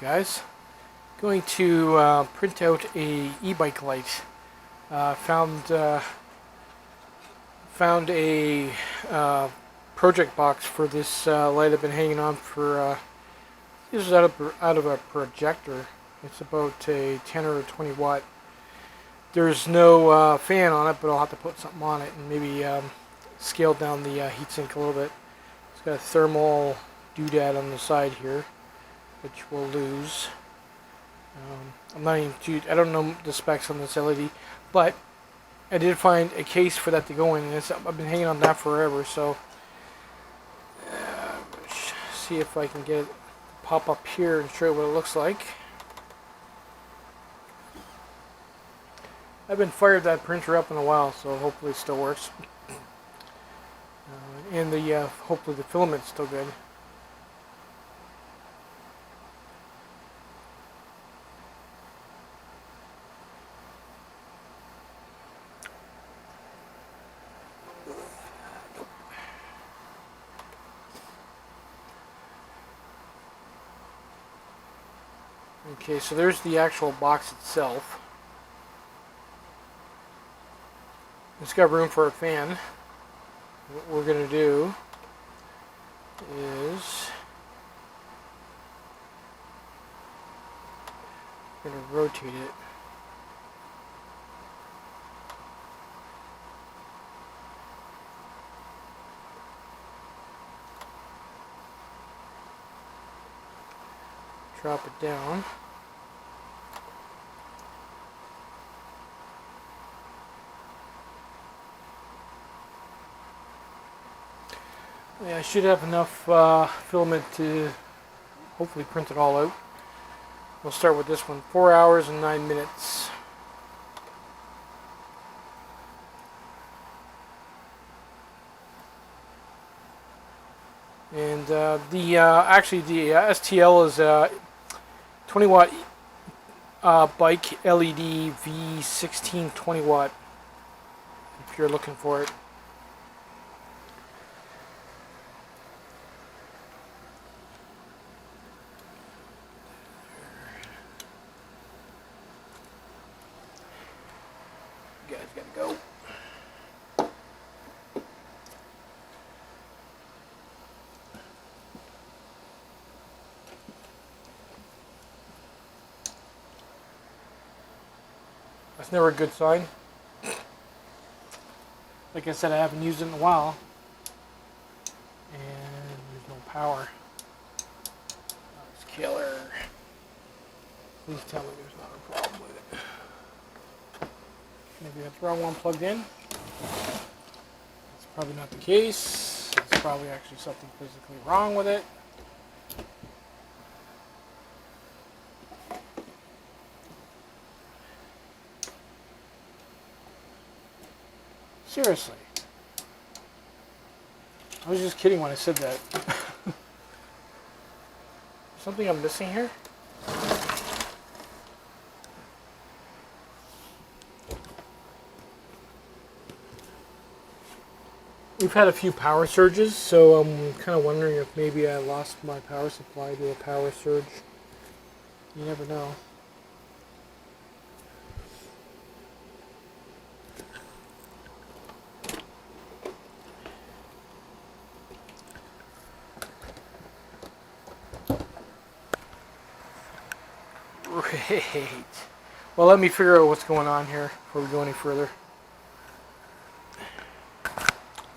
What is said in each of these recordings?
guys. Going to print out a e-bike light. Found a project box for this light I've been hanging on for. This is out of a projector. It's about a 10 or 20 watt. There's no fan on it, but I'll have to put something on it and maybe scale down the heatsink a little bit. It's got a thermal doodad on the side here, which we'll lose. I don't know the specs on this LED, but I did find a case for that to go in, and I've been hanging on that forever. So see if I can get it to pop up here and show you what it looks like. I haven't fired that printer up in a while, so hopefully it still works. And hopefully the filament's still good. Okay, so there's the actual box itself. It's got room for a fan. What we're going to do is we're going to rotate it. Drop it down. Yeah, I should have enough filament to hopefully print it all out. We'll start with this one. 4 hours and 9 minutes. And actually the STL is a 20 watt bike LED V16 20 watt if you're looking for it. You guys gotta go. That's never a good sign. Like I said, I haven't used it in a while. And there's no power. That's killer. Please tell me there's not a problem with it. Maybe that's the wrong one plugged in. That's probably not the case. It's probably actually something physically wrong with it. Seriously. I was just kidding when I said that. Something I'm missing here? We've had a few power surges, so I'm kind of wondering if maybe I lost my power supply to a power surge. You never know. Great. Well, let me figure out what's going on here before we go any further.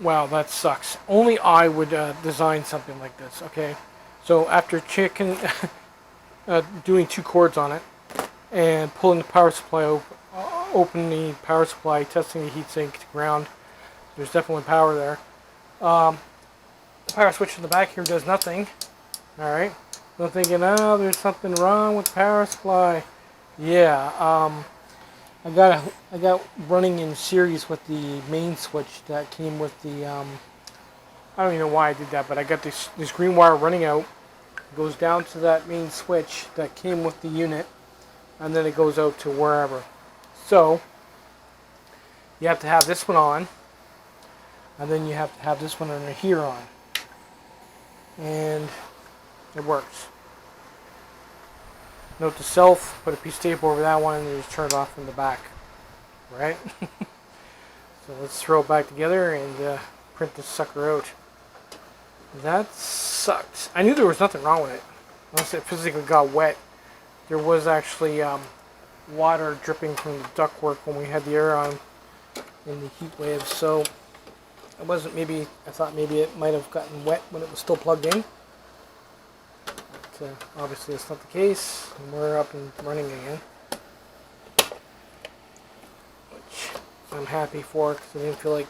Wow, that sucks. Only I would design something like this, okay? So after doing 2 cords on it and pulling the power supply open the power supply, testing the heatsink to ground, there's definitely power there. The power switch in the back here does nothing. Alright. I'm thinking, oh, there's something wrong with the power supply. Yeah, I got running in series with the main switch that came with the, I don't even know why I did that, but I got this green wire running out. It goes down to that main switch that came with the unit, and then it goes out to wherever. So, you have to have this one on, and then you have to have this one under here on. And it works. Note to self, put a piece of tape over that one and just turn it off from the back. Right? So let's throw it back together and print this sucker out. That sucked. I knew there was nothing wrong with it. Unless it physically got wet. There was actually water dripping from the ductwork when we had the air on in the heat waves. So it wasn't, maybe, I thought maybe it might have gotten wet when it was still plugged in. But obviously that's not the case. And we're up and running again. Which I'm happy for because I didn't feel like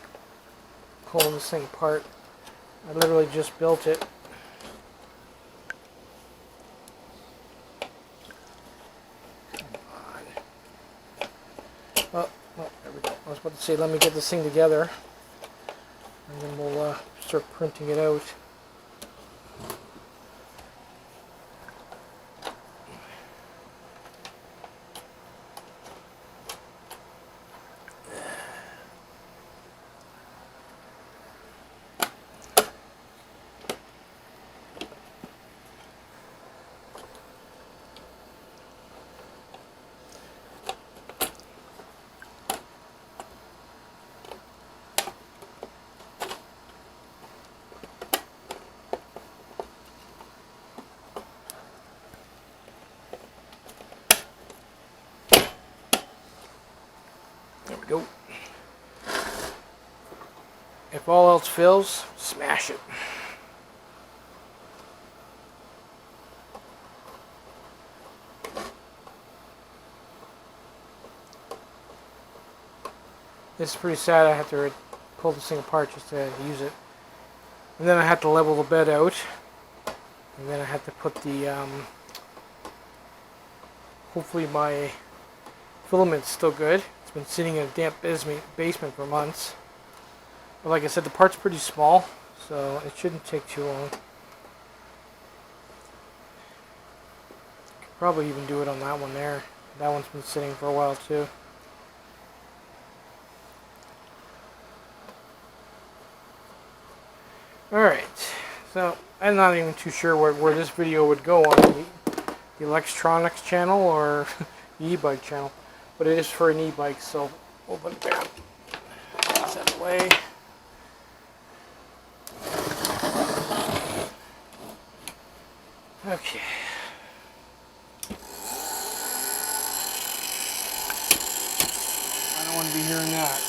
pulling this thing apart. I literally just built it. Oh, there we go. I was about to say, let me get this thing together, and then we'll start printing it out. There we go. If all else fails, smash it. This is pretty sad. I have to pull this thing apart just to use it. And then I have to level the bed out. And then I have to put the, hopefully my filament's still good. It's been sitting in a damp basement for months. But like I said, the part's pretty small, so it shouldn't take too long. Could probably even do it on that one there. That one's been sitting for a while too. Alright, so I'm not even too sure where this video would go on the electronics channel or the e-bike channel, but it is for an e-bike, so we'll put it there. Get that away. Okay. I don't want to be hearing that.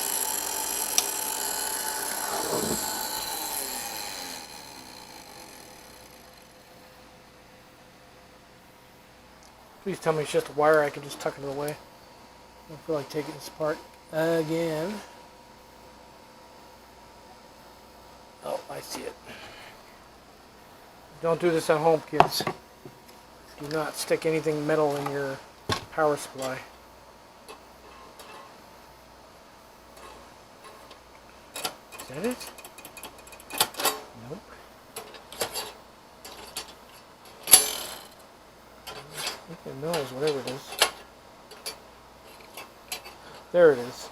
Please tell me it's just a wire, I can just tuck it away. I don't feel like taking this apart again. Oh, I see it. Don't do this at home, kids. Do not stick anything metal in your power supply. Is that it? Nope. I think it knows, whatever it is. There it is.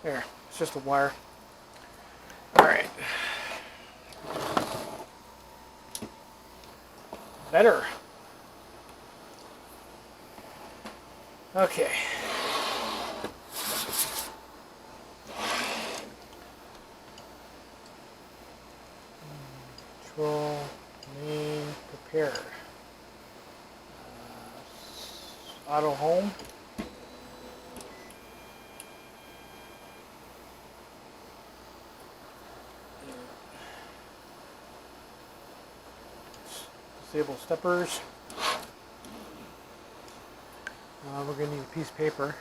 There, it's just a wire. Alright. Better. Okay. Control, main, prepare. Auto home. Disable steppers. We're going to need a piece of paper.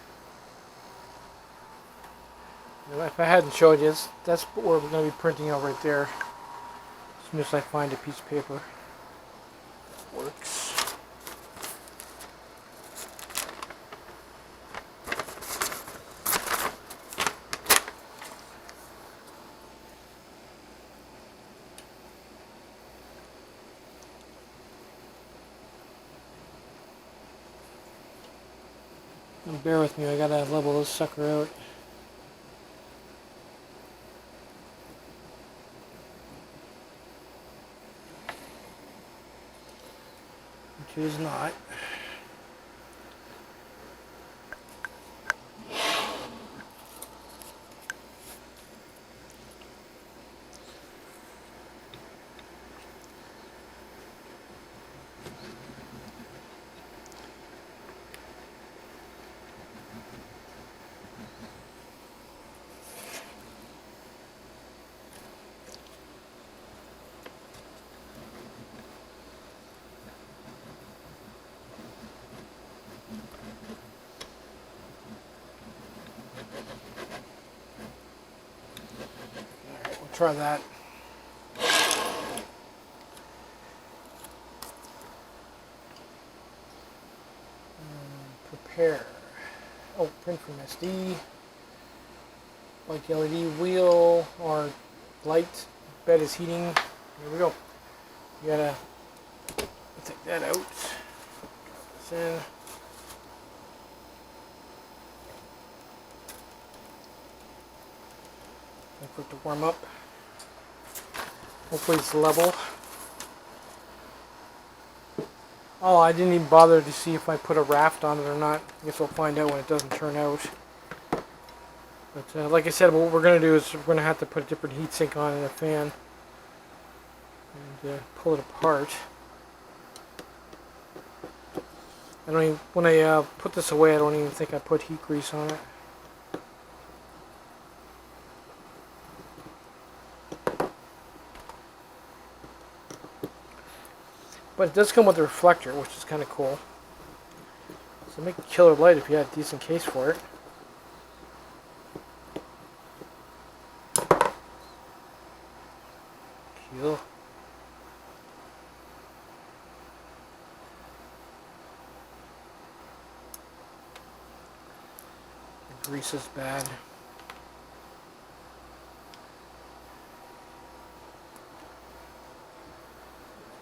If I hadn't showed you, that's what we're going to be printing out right there. As soon as I find a piece of paper. Works. And bear with me, I gotta level this sucker out. It is not. Alright, we'll try that. Prepare. Oh, print from SD. Like LED wheel or light. Bed is heating. Here we go. You gotta take that out. Drop this in. Wait for it to warm up. Hopefully it's level. Oh, I didn't even bother to see if I put a raft on it or not. I guess we'll find out when it doesn't turn out. But like I said, what we're going to do is we're going to have to put a different heatsink on and a fan. And pull it apart. I don't even, when I put this away, I don't even think I put heat grease on it. But it does come with a reflector, which is kind of cool. So make a killer light if you had a decent case for it. Cool. The grease is bad.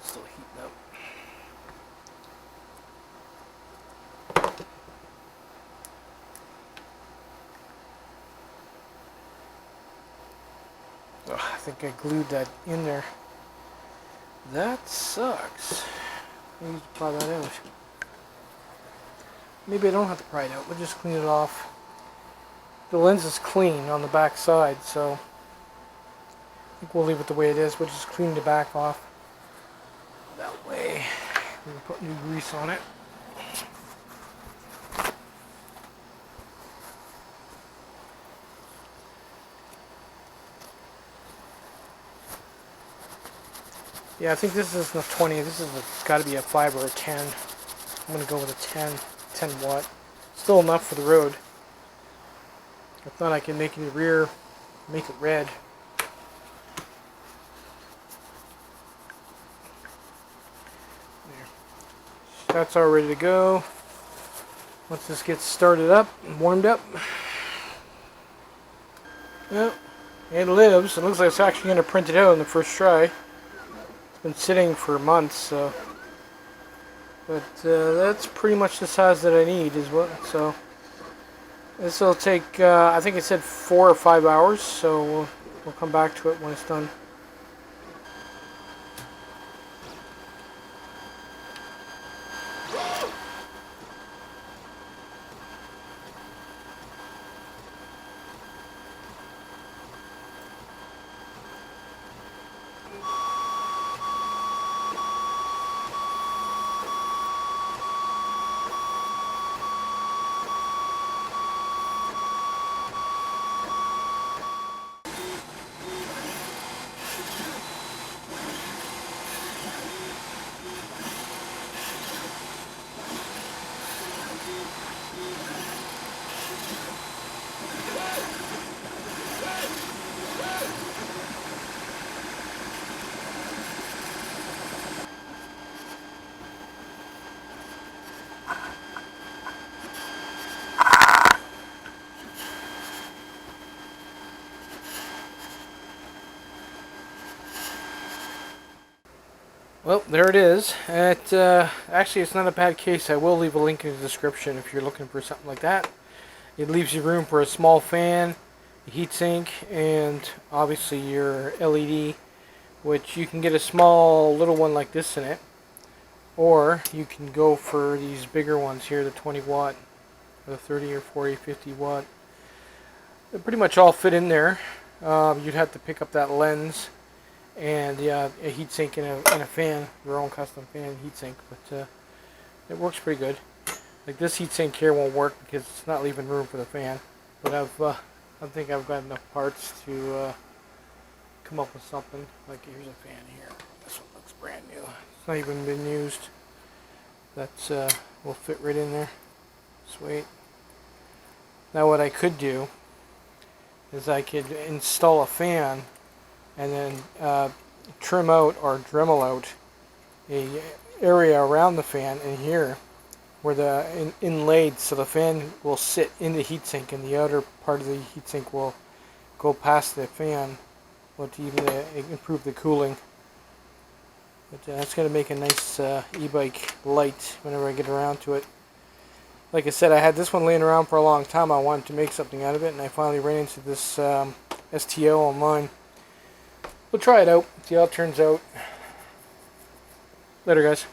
Still heating up. Oh, I think I glued that in there. That sucks. I need to pry that out. Maybe I don't have to pry it out. We'll just clean it off. The lens is clean on the back side, so I think we'll leave it the way it is. We'll just clean the back off. That way we can put new grease on it. Yeah, I think this isn't a 20. This is got to be a 5 or a 10. I'm going to go with a 10 watt. Still enough for the road. If not, I can make the rear, make it red. There. That's all ready to go. Once this gets started up and warmed up. Well, it lives. It looks like it's actually going to print it out in the first try. Been sitting for months, so but that's pretty much the size that I need is what. So this will take I think it said 4 or 5 hours, so we'll come back to it when it's done. Well, there it is. Actually, it's not a bad case. I will leave a link in the description if you're looking for something like that. It leaves you room for a small fan, a heatsink, and obviously your LED, which you can get a small little one like this in it. or you can go for these bigger ones here, the 20 watt, the 30 or 40, 50 watt. They pretty much all fit in there. You'd have to pick up that lens and a heatsink and a fan, your own custom fan heatsink, but it works pretty good. Like this heatsink here won't work because it's not leaving room for the fan, but I think I've got enough parts to come up with something. Like here's a fan here. This one looks brand new. It's not even been used. That's will fit right in there. Sweet. Now what I could do is I could install a fan and then trim out or Dremel out a area around the fan in here where the inlaid, so the fan will sit in the heatsink and the outer part of the heatsink will go past the fan, to even improve the cooling. But that's going to make a nice e-bike light whenever I get around to it. Like I said, I had this one laying around for a long time. I wanted to make something out of it, and I finally ran into this STO online. We'll try it out, see how it turns out. Later, guys.